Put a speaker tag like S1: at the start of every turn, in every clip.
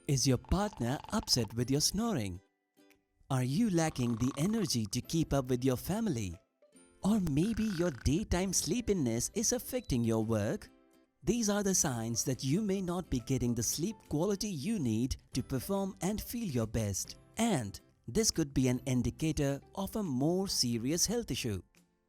S1: Is your partner upset with your snoring? Are you lacking the energy to keep up with your family? Or maybe your daytime sleepiness is affecting your work? These are the signs that you may not be getting the sleep quality you need to perform and feel your best. And this could be an indicator of a more serious health issue.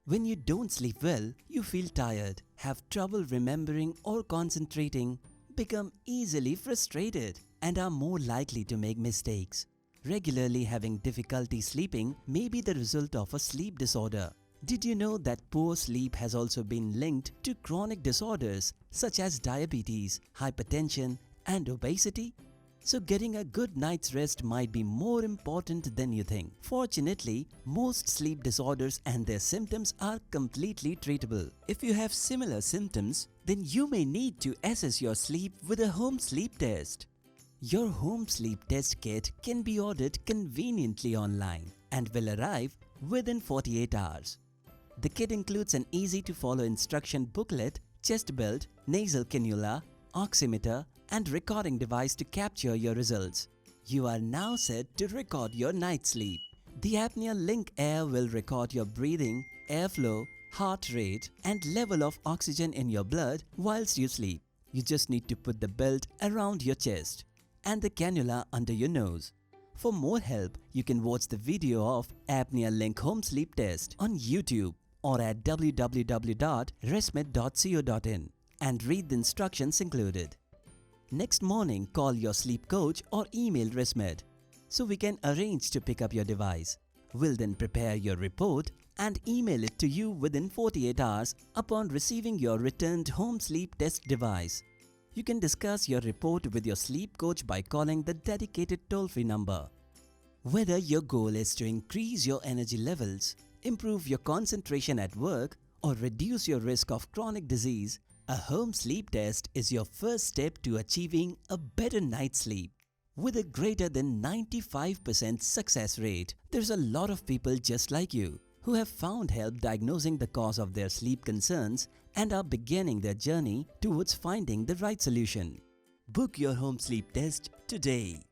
S1: When you don't sleep well, you feel tired, have trouble remembering or concentrating, become easily frustrated, and are more likely to make mistakes. Regularly having difficulty sleeping may be the result of a sleep disorder. Did you know that poor sleep has also been linked to chronic disorders such as diabetes, hypertension, and obesity? So getting a good night's rest might be more important than you think. Fortunately, most sleep disorders and their symptoms are completely treatable. If you have similar symptoms, then you may need to assess your sleep with a home sleep test. Your home sleep test kit can be ordered conveniently online and will arrive within 48 hours. The kit includes an easy-to-follow instruction booklet, chest belt, nasal cannula, oximeter, and recording device to capture your results. You are now set to record your night sleep. The ApneaLink Air will record your breathing, airflow, heart rate, and level of oxygen in your blood whilst you sleep. You just need to put the belt around your chest and the cannula under your nose. For more help, you can watch the video of ApneaLink Home Sleep Test on YouTube or at www.resmed.co.in and read the instructions included. Next morning, call your sleep coach or email ResMed so we can arrange to pick up your device. We'll then prepare your report and email it to you within 48 hours upon receiving your returned home sleep test device. You can discuss your report with your sleep coach by calling the dedicated toll-free number. Whether your goal is to increase your energy levels, improve your concentration at work, or reduce your risk of chronic disease, a home sleep test is your first step to achieving a better night's sleep. With a greater than 95% success rate, there's a lot of people just like you who have found help diagnosing the cause of their sleep concerns and are beginning their journey towards finding the right solution. Book your home sleep test today.